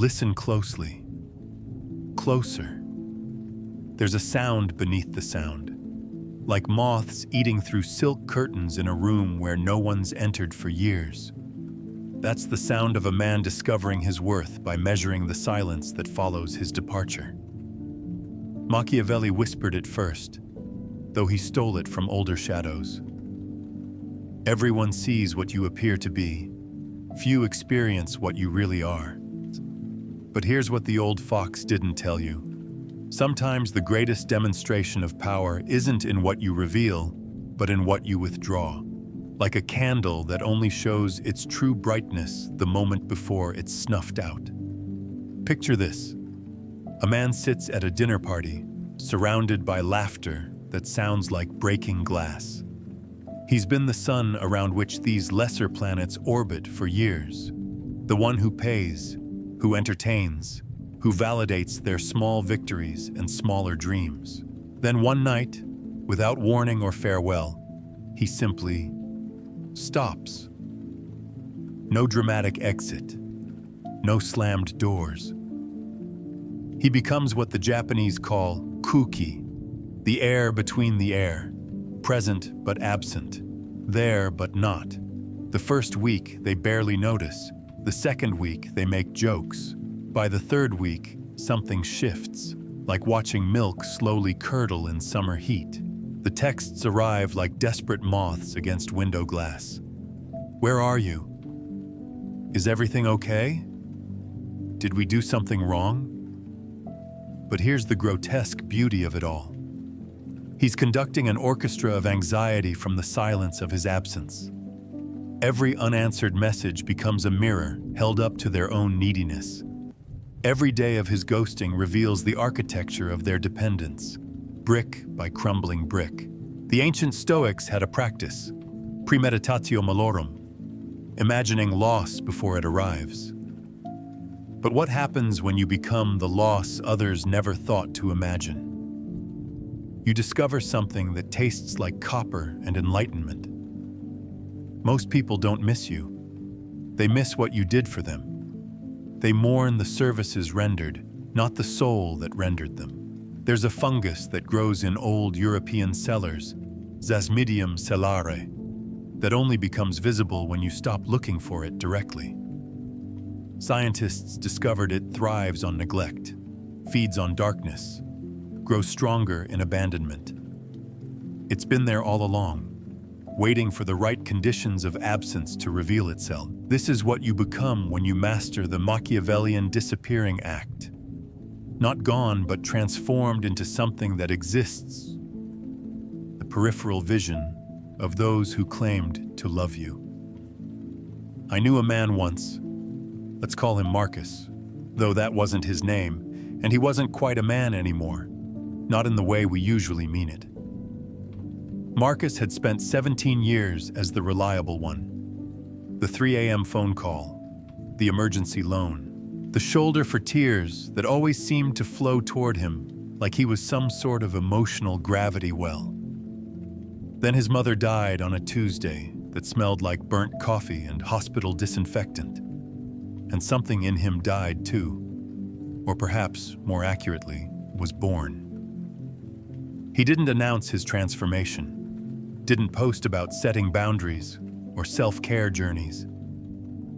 Listen closely. Closer. There's a sound beneath the sound, like moths eating through silk curtains in a room where no one's entered for years. That's the sound of a man discovering his worth by measuring the silence that follows his departure. Machiavelli whispered it first, though he stole it from older shadows. Everyone sees what you appear to be. Few experience what you really are. But here's what the old fox didn't tell you. Sometimes the greatest demonstration of power isn't in what you reveal, but in what you withdraw. Like a candle that only shows its true brightness the moment before it's snuffed out. Picture this. A man sits at a dinner party, surrounded by laughter that sounds like breaking glass. He's been the sun around which these lesser planets orbit for years. The one who pays, who entertains, who validates their small victories and smaller dreams. Then one night, without warning or farewell, he simply stops. No dramatic exit, no slammed doors. He becomes what the Japanese call kuki, the air between the air, present but absent, there but not. The first week, they barely notice. The second week, they make jokes. By the third week, something shifts, like watching milk slowly curdle in summer heat. The texts arrive like desperate moths against window glass. Where are you? Is everything okay? Did we do something wrong? But here's the grotesque beauty of it all. He's conducting an orchestra of anxiety from the silence of his absence. Every unanswered message becomes a mirror held up to their own neediness. Every day of his ghosting reveals the architecture of their dependence, brick by crumbling brick. The ancient Stoics had a practice, premeditatio malorum, imagining loss before it arrives. But what happens when you become the loss others never thought to imagine? You discover something that tastes like copper and enlightenment. Most people don't miss you. They miss what you did for them. They mourn the services rendered, not the soul that rendered them. There's a fungus that grows in old European cellars, Zasmidium cellare, that only becomes visible when you stop looking for it directly. Scientists discovered it thrives on neglect, feeds on darkness, grows stronger in abandonment. It's been there all along, waiting for the right conditions of absence to reveal itself. This is what you become when you master the Machiavellian disappearing act. Not gone, but transformed into something that exists. The peripheral vision of those who claimed to love you. I knew a man once, let's call him Marcus, though that wasn't his name, and he wasn't quite a man anymore, not in the way we usually mean it. Marcus had spent 17 years as the reliable one. The 3 a.m. phone call, the emergency loan, the shoulder for tears that always seemed to flow toward him like he was some sort of emotional gravity well. Then his mother died on a Tuesday that smelled like burnt coffee and hospital disinfectant. And something in him died too, or perhaps, more accurately, was born. He didn't announce his transformation, didn't post about setting boundaries or self-care journeys.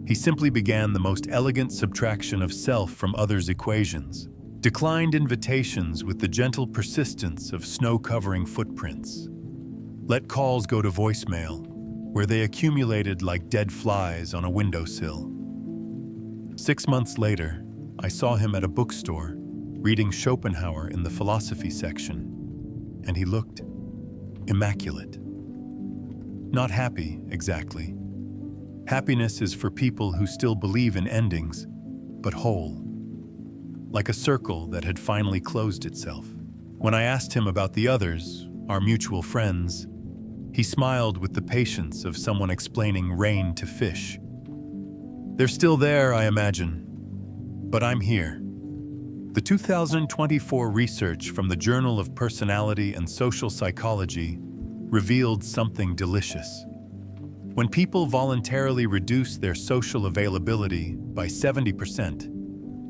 He simply began the most elegant subtraction of self from others' equations, declined invitations with the gentle persistence of snow-covering footprints, let calls go to voicemail, where they accumulated like dead flies on a windowsill. 6 months later, I saw him at a bookstore, reading Schopenhauer in the philosophy section, and he looked immaculate. Not happy, exactly. Happiness is for people who still believe in endings, but whole. Like a circle that had finally closed itself. When I asked him about the others, our mutual friends, he smiled with the patience of someone explaining rain to fish. They're still there, I imagine, but I'm here. The 2024 research from the Journal of Personality and Social Psychology revealed something delicious. When people voluntarily reduce their social availability by 70%,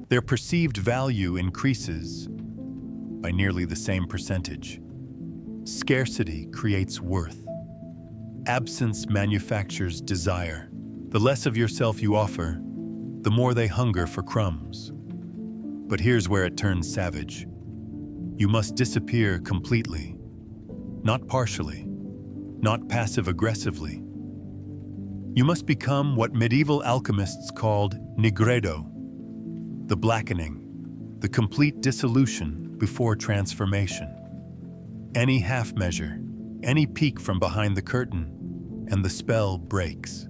Their perceived value increases by nearly the same percentage. Scarcity creates worth. Absence manufactures desire. The less of yourself you offer, the more they hunger for crumbs. But here's where it turns savage. You must disappear completely, not partially, not passive-aggressively. You must become what medieval alchemists called nigredo, the blackening, the complete dissolution before transformation. Any half measure, any peek from behind the curtain, and the spell breaks.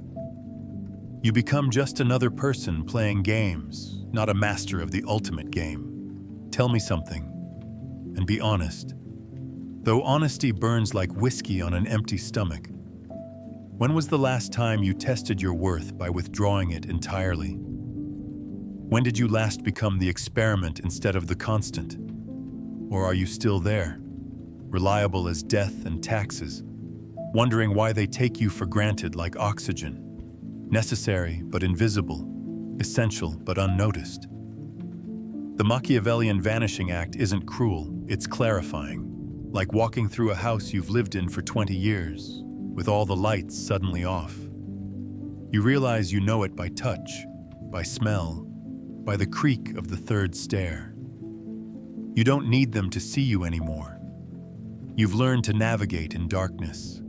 You become just another person playing games, not a master of the ultimate game. Tell me something, and be honest. Though honesty burns like whiskey on an empty stomach, when was the last time you tested your worth by withdrawing it entirely? When did you last become the experiment instead of the constant? Or are you still there, reliable as death and taxes, wondering why they take you for granted like oxygen, necessary but invisible, essential but unnoticed? The Machiavellian vanishing act isn't cruel, it's clarifying, like walking through a house you've lived in for 20 years, with all the lights suddenly off. You realize you know it by touch, by smell, by the creak of the third stair. You don't need them to see you anymore. You've learned to navigate in darkness.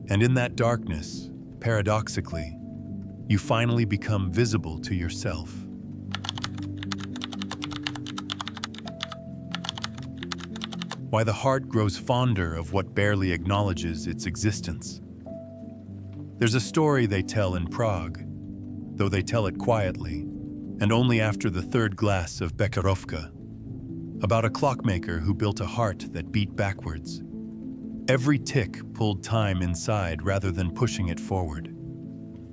And in that darkness, paradoxically, you finally become visible to yourself. Why the heart grows fonder of what barely acknowledges its existence. There's a story they tell in Prague, though they tell it quietly, and only after the third glass of Bekarovka, about a clockmaker who built a heart that beat backwards. Every tick pulled time inside rather than pushing it forward.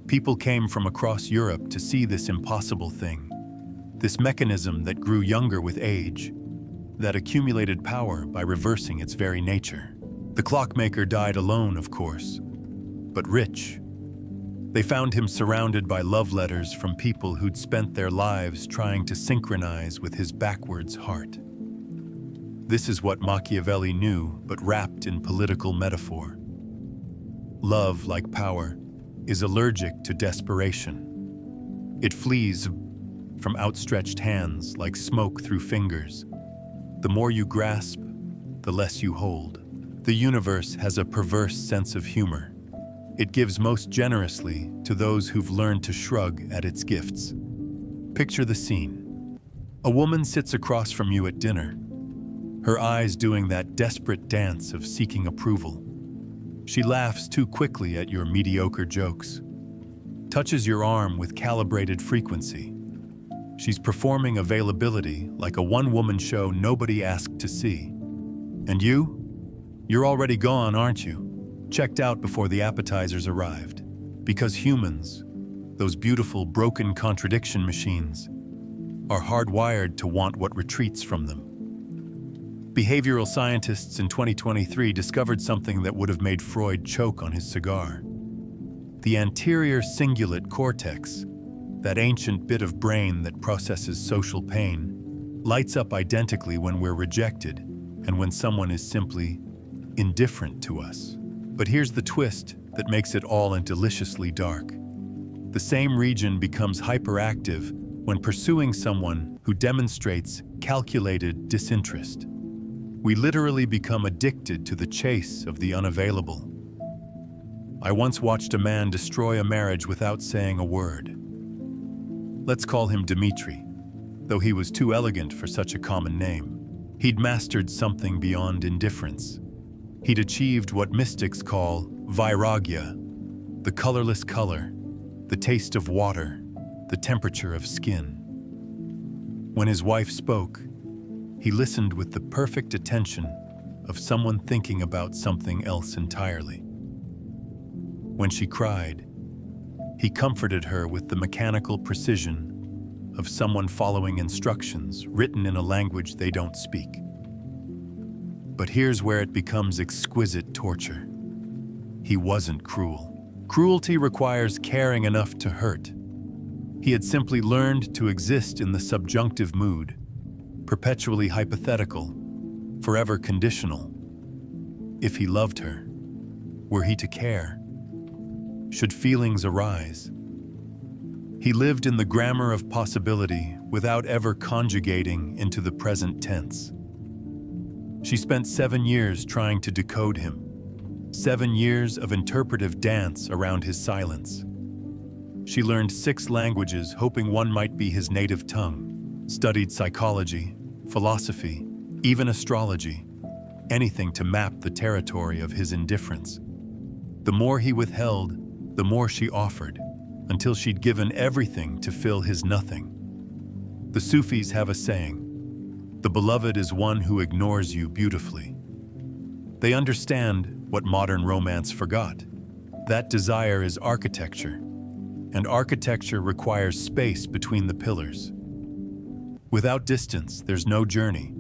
People came from across Europe to see this impossible thing, this mechanism that grew younger with age, that accumulated power by reversing its very nature. The clockmaker died alone, of course, but rich. They found him surrounded by love letters from people who'd spent their lives trying to synchronize with his backwards heart. This is what Machiavelli knew, but wrapped in political metaphor. Love, like power, is allergic to desperation. It flees from outstretched hands like smoke through fingers. The more you grasp, the less you hold. The universe has a perverse sense of humor. It gives most generously to those who've learned to shrug at its gifts. Picture the scene. A woman sits across from you at dinner, her eyes doing that desperate dance of seeking approval. She laughs too quickly at your mediocre jokes, touches your arm with calibrated frequency. She's performing availability like a one-woman show nobody asked to see. And you? You're already gone, aren't you? Checked out before the appetizers arrived. Because humans, those beautiful broken contradiction machines, are hardwired to want what retreats from them. Behavioral scientists in 2023 discovered something that would have made Freud choke on his cigar. The anterior cingulate cortex, that ancient bit of brain that processes social pain, lights up identically when we're rejected and when someone is simply indifferent to us. But here's the twist that makes it all deliciously dark. The same region becomes hyperactive when pursuing someone who demonstrates calculated disinterest. We literally become addicted to the chase of the unavailable. I once watched a man destroy a marriage without saying a word. Let's call him Dmitri, though he was too elegant for such a common name. He'd mastered something beyond indifference. He'd achieved what mystics call vairagya, the colorless color, the taste of water, the temperature of skin. When his wife spoke, he listened with the perfect attention of someone thinking about something else entirely. When she cried, he comforted her with the mechanical precision of someone following instructions written in a language they don't speak. But here's where it becomes exquisite torture. He wasn't cruel. Cruelty requires caring enough to hurt. He had simply learned to exist in the subjunctive mood, perpetually hypothetical, forever conditional. If he loved her, were he to care? Should feelings arise? He lived in the grammar of possibility without ever conjugating into the present tense. She spent 7 years trying to decode him, 7 years of interpretive dance around his silence. She learned 6 languages hoping one might be his native tongue, studied psychology, philosophy, even astrology, anything to map the territory of his indifference. The more he withheld, the more she offered, until she'd given everything to fill his nothing. The Sufis have a saying, "The beloved is one who ignores you beautifully." They understand what modern romance forgot. That desire is architecture, and architecture requires space between the pillars. Without distance, there's no journey.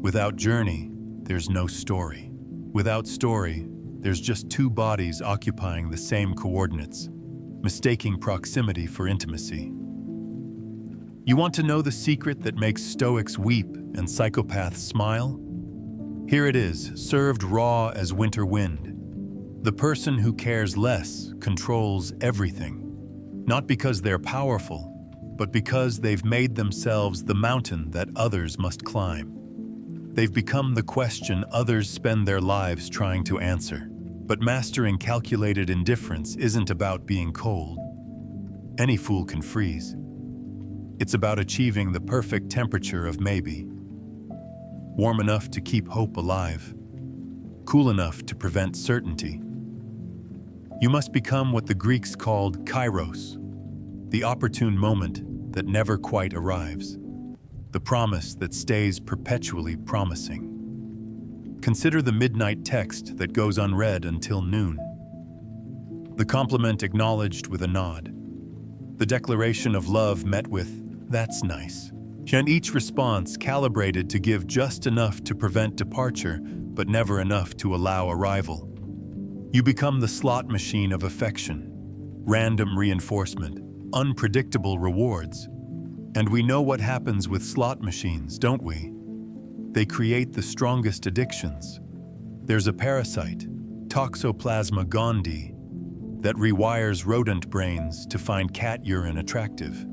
Without journey, there's no story. Without story, there's just 2 bodies occupying the same coordinates, mistaking proximity for intimacy. You want to know the secret that makes Stoics weep and psychopaths smile? Here it is, served raw as winter wind. The person who cares less controls everything, not because they're powerful, but because they've made themselves the mountain that others must climb. They've become the question others spend their lives trying to answer. But mastering calculated indifference isn't about being cold. Any fool can freeze. It's about achieving the perfect temperature of maybe. Warm enough to keep hope alive. Cool enough to prevent certainty. You must become what the Greeks called kairos, the opportune moment that never quite arrives, the promise that stays perpetually promising. Consider the midnight text that goes unread until noon. The compliment acknowledged with a nod. The declaration of love met with, "That's nice." And each response calibrated to give just enough to prevent departure, but never enough to allow arrival. You become the slot machine of affection, random reinforcement, unpredictable rewards. And we know what happens with slot machines, don't we? They create the strongest addictions. There's a parasite, Toxoplasma gondii, that rewires rodent brains to find cat urine attractive,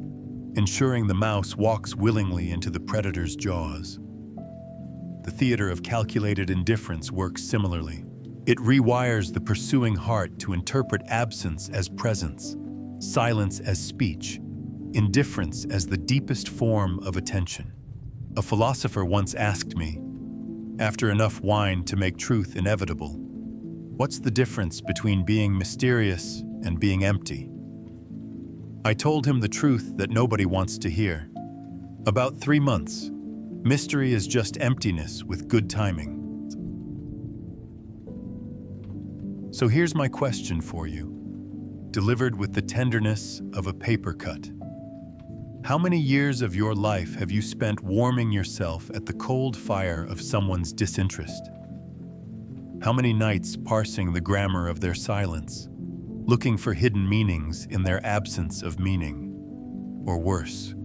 ensuring the mouse walks willingly into the predator's jaws. The theater of calculated indifference works similarly. It rewires the pursuing heart to interpret absence as presence, silence as speech, indifference as the deepest form of attention. A philosopher once asked me, after enough wine to make truth inevitable, what's the difference between being mysterious and being empty? I told him the truth that nobody wants to hear. About 3 months, mystery is just emptiness with good timing. So here's my question for you, delivered with the tenderness of a paper cut. How many years of your life have you spent warming yourself at the cold fire of someone's disinterest? How many nights parsing the grammar of their silence, looking for hidden meanings in their absence of meaning? Or worse,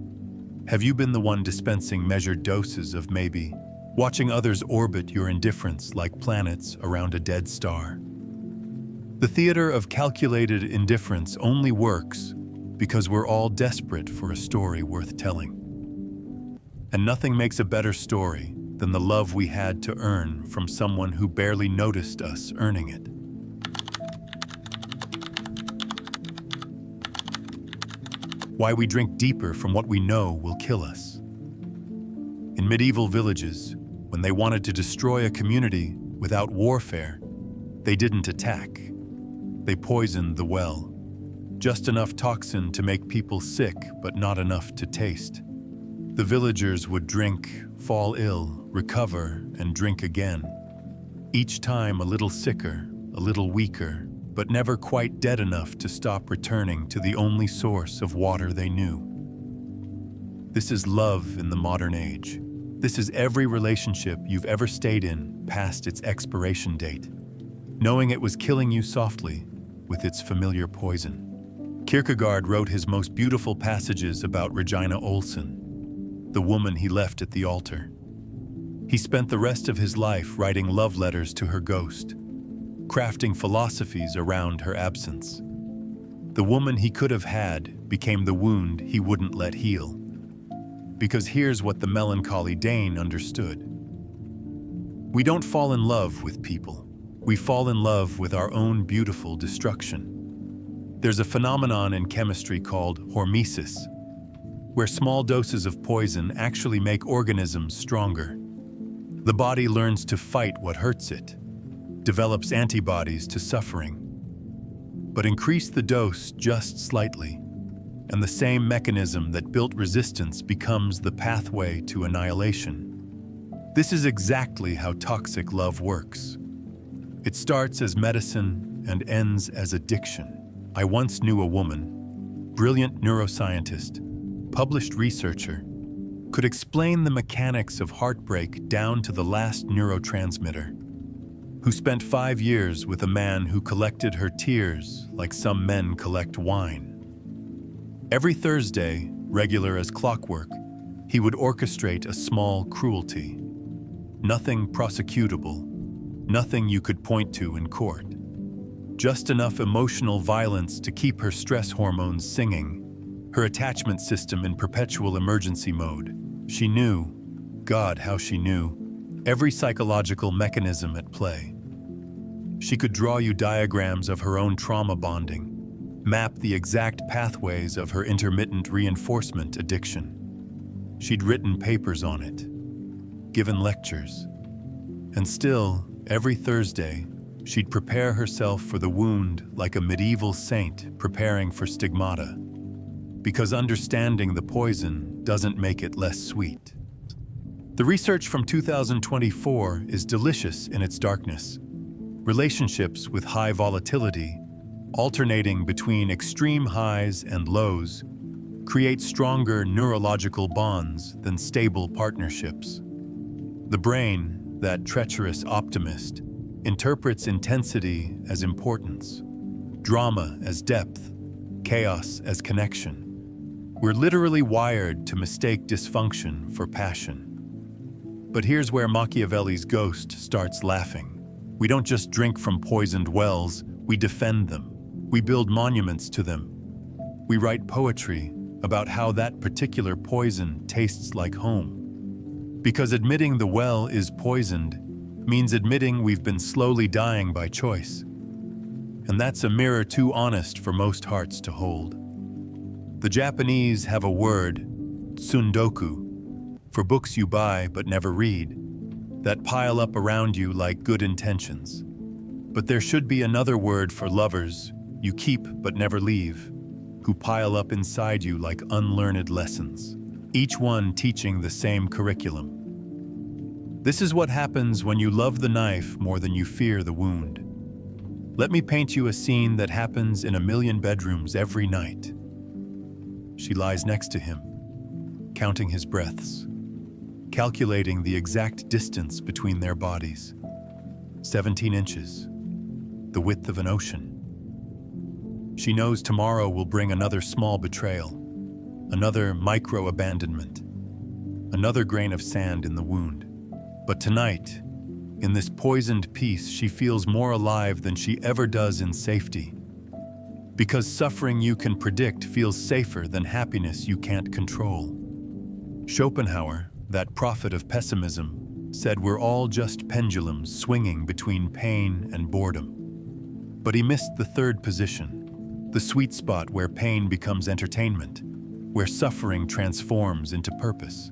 have you been the one dispensing measured doses of maybe, watching others orbit your indifference like planets around a dead star? The theater of calculated indifference only works because we're all desperate for a story worth telling. And nothing makes a better story than the love we had to earn from someone who barely noticed us earning it. Why we drink deeper from what we know will kill us. In medieval villages, when they wanted to destroy a community without warfare, they didn't attack. They poisoned the well. Just enough toxin to make people sick, but not enough to taste. The villagers would drink, fall ill, recover, and drink again. Each time a little sicker, a little weaker, but never quite dead enough to stop returning to the only source of water they knew. This is love in the modern age. This is every relationship you've ever stayed in past its expiration date, knowing it was killing you softly with its familiar poison. Kierkegaard wrote his most beautiful passages about Regina Olsen, the woman he left at the altar. He spent the rest of his life writing love letters to her ghost, crafting philosophies around her absence. The woman he could have had became the wound he wouldn't let heal. Because here's what the melancholy Dane understood. We don't fall in love with people. We fall in love with our own beautiful destruction. There's a phenomenon in chemistry called hormesis, where small doses of poison actually make organisms stronger. The body learns to fight what hurts it, develops antibodies to suffering. But increase the dose just slightly, and the same mechanism that built resistance becomes the pathway to annihilation. This is exactly how toxic love works. It starts as medicine and ends as addiction. I once knew a woman, brilliant neuroscientist, published researcher, could explain the mechanics of heartbreak down to the last neurotransmitter, who spent 5 years with a man who collected her tears like some men collect wine. Every Thursday, regular as clockwork, he would orchestrate a small cruelty. Nothing prosecutable, nothing you could point to in court. Just enough emotional violence to keep her stress hormones singing, her attachment system in perpetual emergency mode. She knew, God, how she knew, every psychological mechanism at play. She could draw you diagrams of her own trauma bonding, map the exact pathways of her intermittent reinforcement addiction. She'd written papers on it, given lectures, and still, every Thursday, she'd prepare herself for the wound like a medieval saint preparing for stigmata, because understanding the poison doesn't make it less sweet. The research from 2024 is delicious in its darkness. Relationships with high volatility, alternating between extreme highs and lows, create stronger neurological bonds than stable partnerships. The brain, that treacherous optimist, interprets intensity as importance, drama as depth, chaos as connection. We're literally wired to mistake dysfunction for passion. But here's where Machiavelli's ghost starts laughing. We don't just drink from poisoned wells, we defend them. We build monuments to them. We write poetry about how that particular poison tastes like home. Because admitting the well is poisoned means admitting we've been slowly dying by choice. And that's a mirror too honest for most hearts to hold. The Japanese have a word, tsundoku, for books you buy but never read, that pile up around you like good intentions. But there should be another word for lovers you keep but never leave, who pile up inside you like unlearned lessons, each one teaching the same curriculum. This is what happens when you love the knife more than you fear the wound. Let me paint you a scene that happens in 1,000,000 bedrooms every night. She lies next to him, counting his breaths, calculating the exact distance between their bodies. 17 inches, the width of an ocean. She knows tomorrow will bring another small betrayal, another micro-abandonment, another grain of sand in the wound. But tonight, in this poisoned peace, she feels more alive than she ever does in safety. Because suffering you can predict feels safer than happiness you can't control. Schopenhauer, that prophet of pessimism, said we're all just pendulums swinging between pain and boredom. But he missed the third position, the sweet spot where pain becomes entertainment, where suffering transforms into purpose.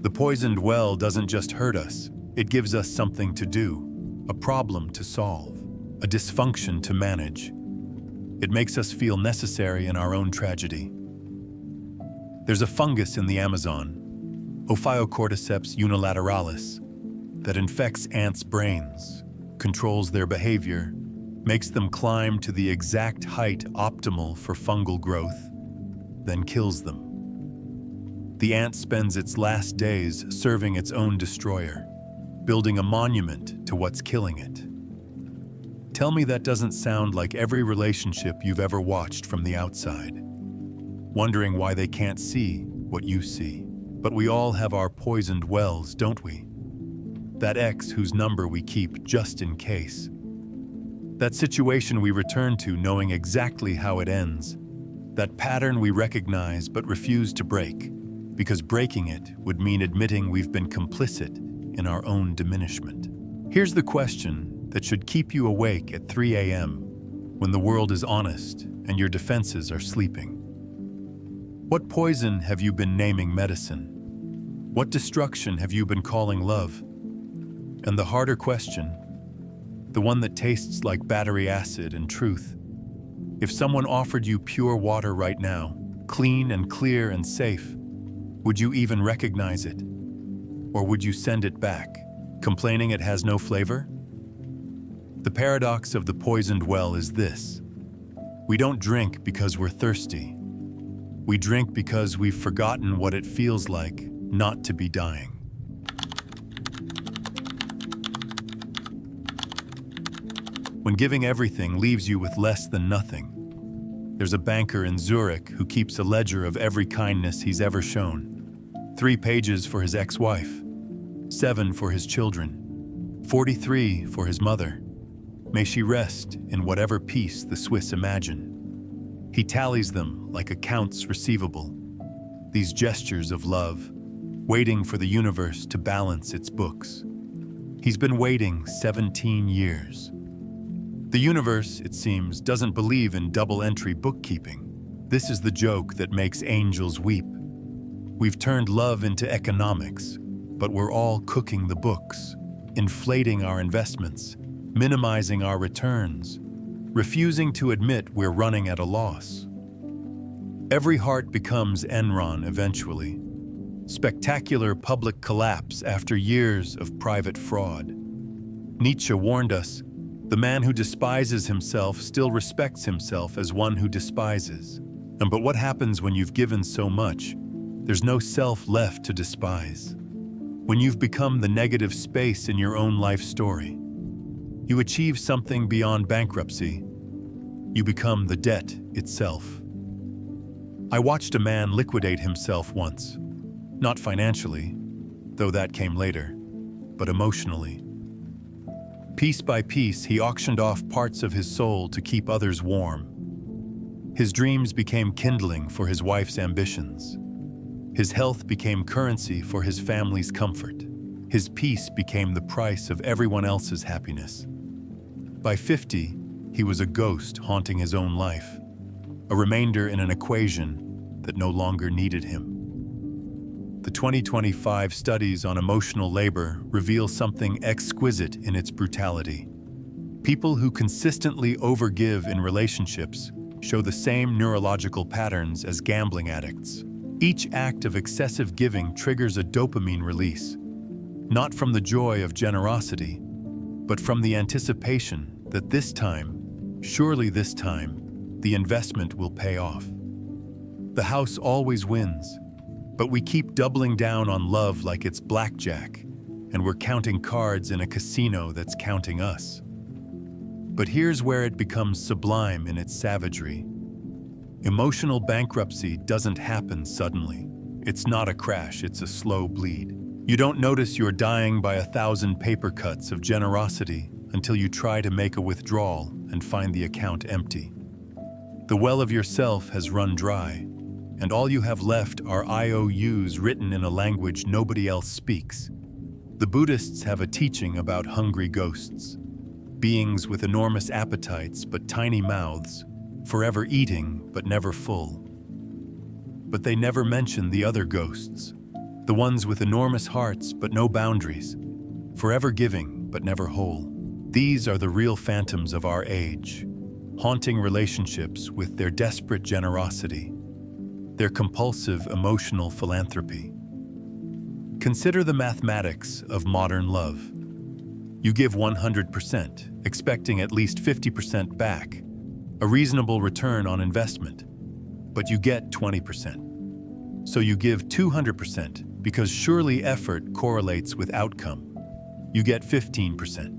The poisoned well doesn't just hurt us, it gives us something to do, a problem to solve, a dysfunction to manage. It makes us feel necessary in our own tragedy. There's a fungus in the Amazon, Ophiocordyceps unilateralis, that infects ants' brains, controls their behavior, makes them climb to the exact height optimal for fungal growth, then kills them. The ant spends its last days serving its own destroyer, building a monument to what's killing it. Tell me that doesn't sound like every relationship you've ever watched from the outside, wondering why they can't see what you see. But we all have our poisoned wells, don't we? That ex whose number we keep just in case. That situation we return to knowing exactly how it ends. That pattern we recognize but refuse to break, because breaking it would mean admitting we've been complicit in our own diminishment. Here's the question that should keep you awake at 3 a.m. when the world is honest and your defenses are sleeping. What poison have you been naming medicine? What destruction have you been calling love? And the harder question, the one that tastes like battery acid and truth. If someone offered you pure water right now, clean and clear and safe, would you even recognize it? Or would you send it back, complaining it has no flavor? The paradox of the poisoned well is this: we don't drink because we're thirsty. We drink because we've forgotten what it feels like not to be dying. When giving everything leaves you with less than nothing, there's a banker in Zurich who keeps a ledger of every kindness he's ever shown. 3 pages for his ex-wife, 7 for his children, 43 for his mother. May she rest in whatever peace the Swiss imagine. He tallies them like accounts receivable, these gestures of love, waiting for the universe to balance its books. He's been waiting 17 years. The universe, it seems, doesn't believe in double-entry bookkeeping. This is the joke that makes angels weep. We've turned love into economics, but we're all cooking the books, inflating our investments, minimizing our returns, refusing to admit we're running at a loss. Every heart becomes Enron eventually. Spectacular public collapse after years of private fraud. Nietzsche warned us, the man who despises himself still respects himself as one who despises. But what happens when you've given so much? There's no self left to despise. When you've become the negative space in your own life story, you achieve something beyond bankruptcy. You become the debt itself. I watched a man liquidate himself once, not financially, though that came later, but emotionally. Piece by piece, he auctioned off parts of his soul to keep others warm. His dreams became kindling for his wife's ambitions. His health became currency for his family's comfort. His peace became the price of everyone else's happiness. By 50, he was a ghost haunting his own life, a remainder in an equation that no longer needed him. The 2025 studies on emotional labor reveal something exquisite in its brutality. People who consistently overgive in relationships show the same neurological patterns as gambling addicts. Each act of excessive giving triggers a dopamine release, not from the joy of generosity, but from the anticipation that this time, surely this time, the investment will pay off. The house always wins, but we keep doubling down on love like it's blackjack, and we're counting cards in a casino that's counting us. But here's where it becomes sublime in its savagery. Emotional bankruptcy doesn't happen suddenly. It's not a crash, it's a slow bleed. You don't notice you're dying by 1,000 paper cuts of generosity until you try to make a withdrawal and find the account empty. The well of yourself has run dry, and all you have left are IOUs written in a language nobody else speaks. The Buddhists have a teaching about hungry ghosts, beings with enormous appetites but tiny mouths, forever eating but never full. But they never mention the other ghosts, the ones with enormous hearts but no boundaries, forever giving but never whole. These are the real phantoms of our age, haunting relationships with their desperate generosity, their compulsive emotional philanthropy. Consider the mathematics of modern love. You give 100%, expecting at least 50% back, a reasonable return on investment, but you get 20%. So you give 200% because surely effort correlates with outcome. You get 15%.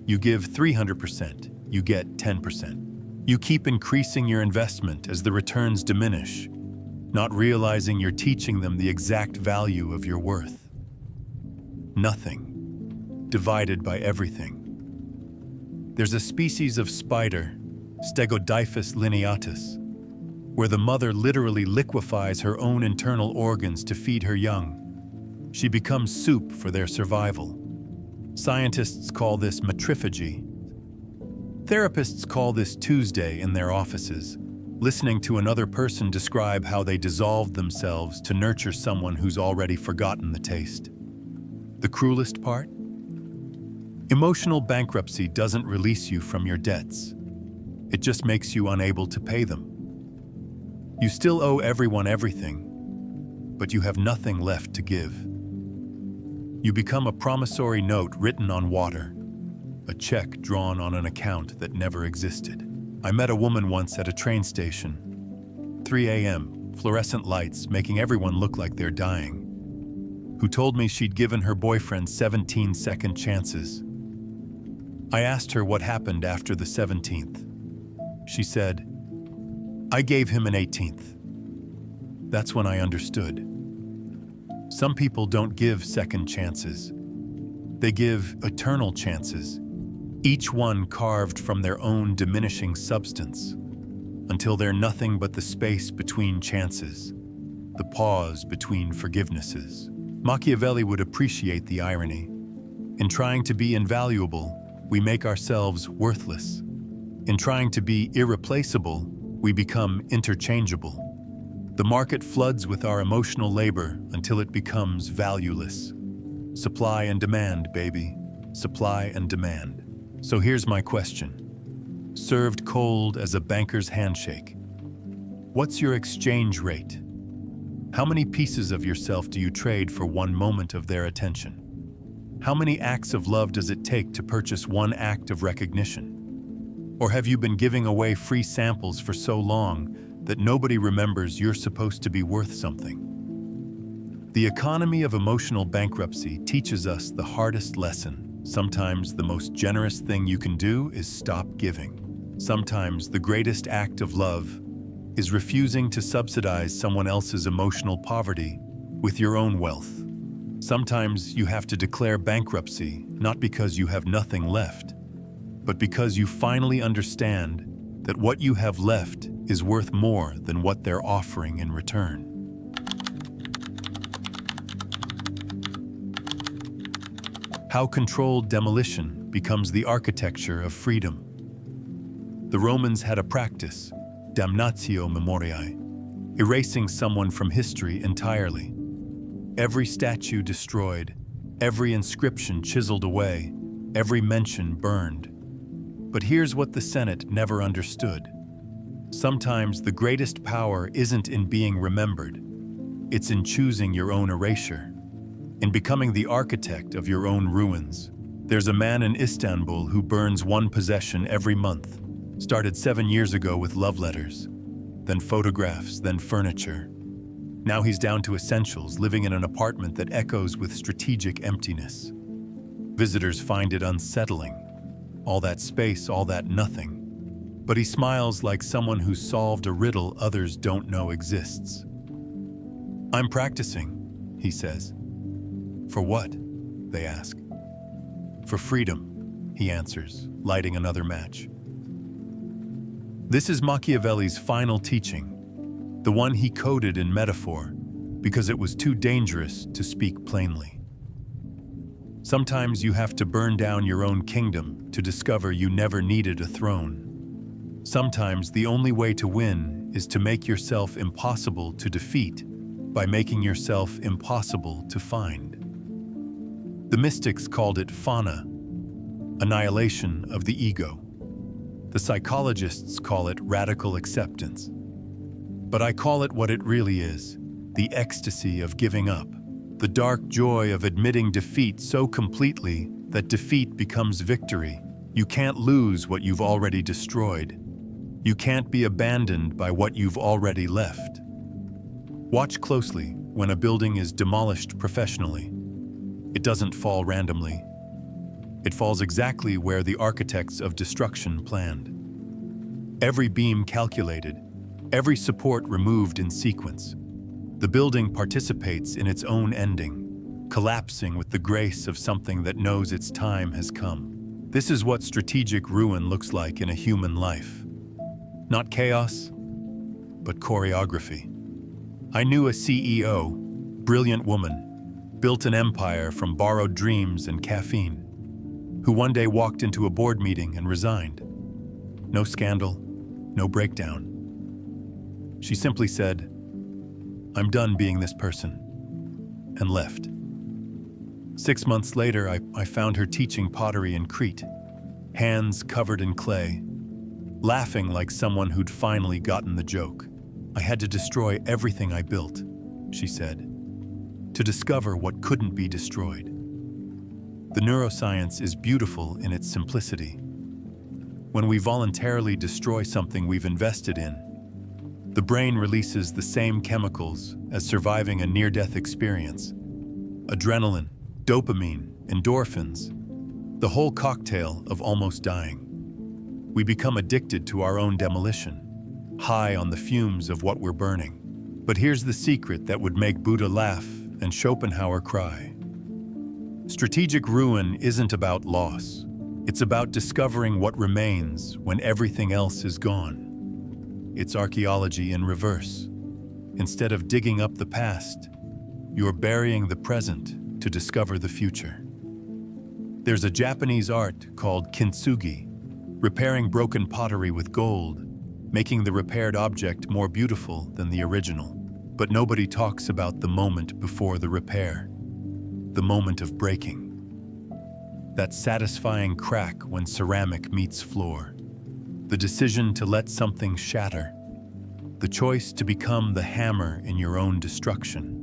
You give 300%, you get 10%. You keep increasing your investment as the returns diminish, not realizing you're teaching them the exact value of your worth. Nothing, divided by everything. There's a species of spider, Stegodyphus lineatus, where the mother literally liquefies her own internal organs to feed her young. She becomes soup for their survival. Scientists call this matriphagy. Therapists call this Tuesday in their offices, listening to another person describe how they dissolved themselves to nurture someone who's already forgotten the taste. The cruelest part? Emotional bankruptcy doesn't release you from your debts. It just makes you unable to pay them. You still owe everyone everything, but you have nothing left to give. You become a promissory note written on water, a check drawn on an account that never existed. I met a woman once at a train station, 3 a.m., fluorescent lights making everyone look like they're dying, who told me she'd given her boyfriend 17 second chances. I asked her what happened after the 17th. She said, "I gave him an 18th. That's when I understood. Some people don't give second chances. They give eternal chances, each one carved from their own diminishing substance, until they're nothing but the space between chances, the pause between forgivenesses." Machiavelli would appreciate the irony. In trying to be invaluable, we make ourselves worthless. In trying to be irreplaceable, we become interchangeable. The market floods with our emotional labor until it becomes valueless. Supply and demand, baby. Supply and demand. So here's my question. Served cold as a banker's handshake. What's your exchange rate? How many pieces of yourself do you trade for one moment of their attention? How many acts of love does it take to purchase one act of recognition? Or have you been giving away free samples for so long that nobody remembers you're supposed to be worth something? The economy of emotional bankruptcy teaches us the hardest lesson. Sometimes the most generous thing you can do is stop giving. Sometimes the greatest act of love is refusing to subsidize someone else's emotional poverty with your own wealth. Sometimes you have to declare bankruptcy not because you have nothing left, but because you finally understand that what you have left is worth more than what they're offering in return. How controlled demolition becomes the architecture of freedom. The Romans had a practice, damnatio memoriae, erasing someone from history entirely. Every statue destroyed, every inscription chiseled away, every mention burned. But here's what the Senate never understood. Sometimes the greatest power isn't in being remembered. It's in choosing your own erasure, in becoming the architect of your own ruins. There's a man in Istanbul who burns one possession every month. Started 7 years ago with love letters, then photographs, then furniture. Now he's down to essentials, living in an apartment that echoes with strategic emptiness. Visitors find it unsettling. All that space, all that nothing. But he smiles like someone who's solved a riddle others don't know exists. "I'm practicing," he says. "For what?" they ask. "For freedom," he answers, lighting another match. This is Machiavelli's final teaching, the one he coded in metaphor because it was too dangerous to speak plainly. Sometimes you have to burn down your own kingdom to discover you never needed a throne. Sometimes the only way to win is to make yourself impossible to defeat by making yourself impossible to find. The mystics called it phauna, annihilation of the ego. The psychologists call it radical acceptance. But I call it what it really is, the ecstasy of giving up, the dark joy of admitting defeat so completely that defeat becomes victory. You can't lose what you've already destroyed. You can't be abandoned by what you've already left. Watch closely when a building is demolished professionally. It doesn't fall randomly. It falls exactly where the architects of destruction planned. Every beam calculated, every support removed in sequence. The building participates in its own ending, collapsing with the grace of something that knows its time has come. This is what strategic ruin looks like in a human life. Not chaos, but choreography. I knew a CEO, brilliant woman, built an empire from borrowed dreams and caffeine, who one day walked into a board meeting and resigned. No scandal, no breakdown. She simply said, "I'm done being this person," and left. 6 months later, I found her teaching pottery in Crete, hands covered in clay, laughing like someone who'd finally gotten the joke. "I had to destroy everything I built," she said, "to discover what couldn't be destroyed." The neuroscience is beautiful in its simplicity. When we voluntarily destroy something we've invested in, the brain releases the same chemicals as surviving a near-death experience. Adrenaline, dopamine, endorphins, the whole cocktail of almost dying. We become addicted to our own demolition, high on the fumes of what we're burning. But here's the secret that would make Buddha laugh and Schopenhauer cry. Strategic ruin isn't about loss. It's about discovering what remains when everything else is gone. It's archaeology in reverse. Instead of digging up the past, you're burying the present to discover the future. There's a Japanese art called kintsugi, repairing broken pottery with gold, making the repaired object more beautiful than the original. But nobody talks about the moment before the repair, the moment of breaking. That satisfying crack when ceramic meets floor. The decision to let something shatter. The choice to become the hammer in your own destruction.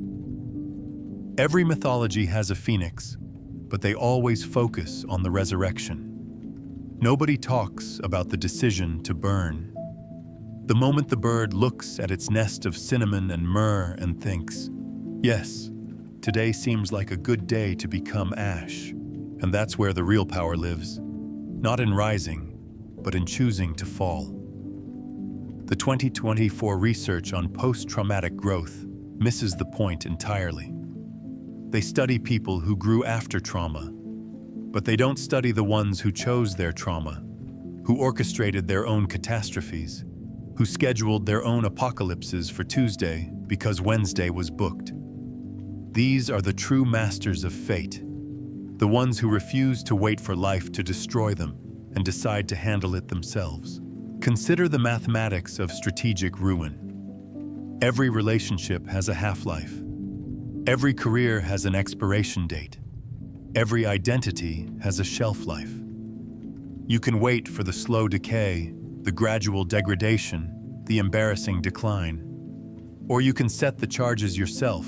Every mythology has a phoenix, but they always focus on the resurrection. Nobody talks about the decision to burn. The moment the bird looks at its nest of cinnamon and myrrh and thinks, "Yes, today seems like a good day to become ash." And that's where the real power lives, not in rising, but in choosing to fall. The 2024 research on post-traumatic growth misses the point entirely. They study people who grew after trauma, but they don't study the ones who chose their trauma, who orchestrated their own catastrophes, who scheduled their own apocalypses for Tuesday because Wednesday was booked. These are the true masters of fate, the ones who refuse to wait for life to destroy them and decide to handle it themselves. Consider the mathematics of strategic ruin. Every relationship has a half-life. Every career has an expiration date. Every identity has a shelf life. You can wait for the slow decay, the gradual degradation, the embarrassing decline. Or you can set the charges yourself,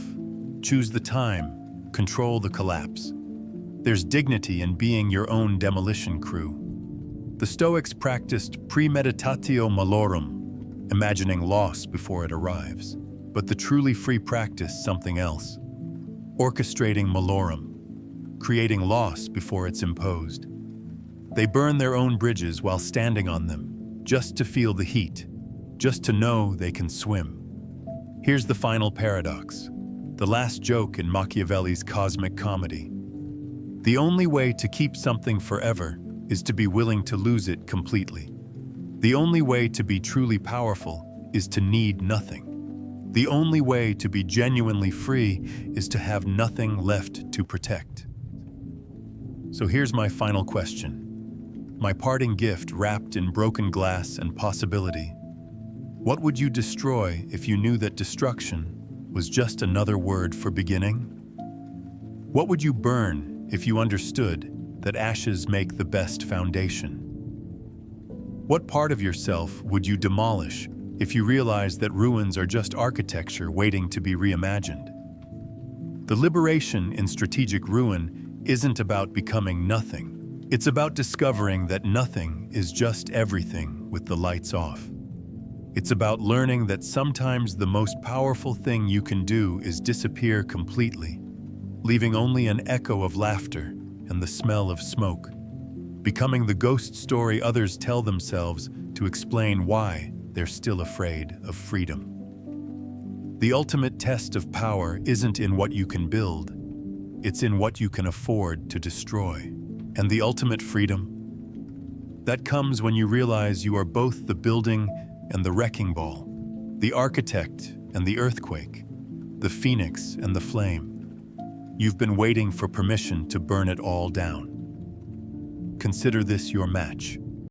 choose the time, control the collapse. There's dignity in being your own demolition crew. The Stoics practiced premeditatio malorum, imagining loss before it arrives. But the truly free practice something else. Orchestrating malorum, creating loss before it's imposed. They burn their own bridges while standing on them, just to feel the heat, just to know they can swim. Here's the final paradox, the last joke in Machiavelli's cosmic comedy. The only way to keep something forever is to be willing to lose it completely. The only way to be truly powerful is to need nothing. The only way to be genuinely free is to have nothing left to protect. So here's my final question. My parting gift wrapped in broken glass and possibility. What would you destroy if you knew that destruction was just another word for beginning? What would you burn if you understood that ashes make the best foundation? What part of yourself would you demolish if you realized that ruins are just architecture waiting to be reimagined? The liberation in strategic ruin isn't about becoming nothing. It's about discovering that nothing is just everything with the lights off. It's about learning that sometimes the most powerful thing you can do is disappear completely, leaving only an echo of laughter and the smell of smoke. becoming the ghost story others tell themselves to explain why they're still afraid of freedom. The ultimate test of power isn't in what you can build, it's in what you can afford to destroy. And the ultimate freedom? That comes when you realize you are both the building and the wrecking ball, the architect and the earthquake, the phoenix and the flame. You've been waiting for permission to burn it all down. Consider this your match.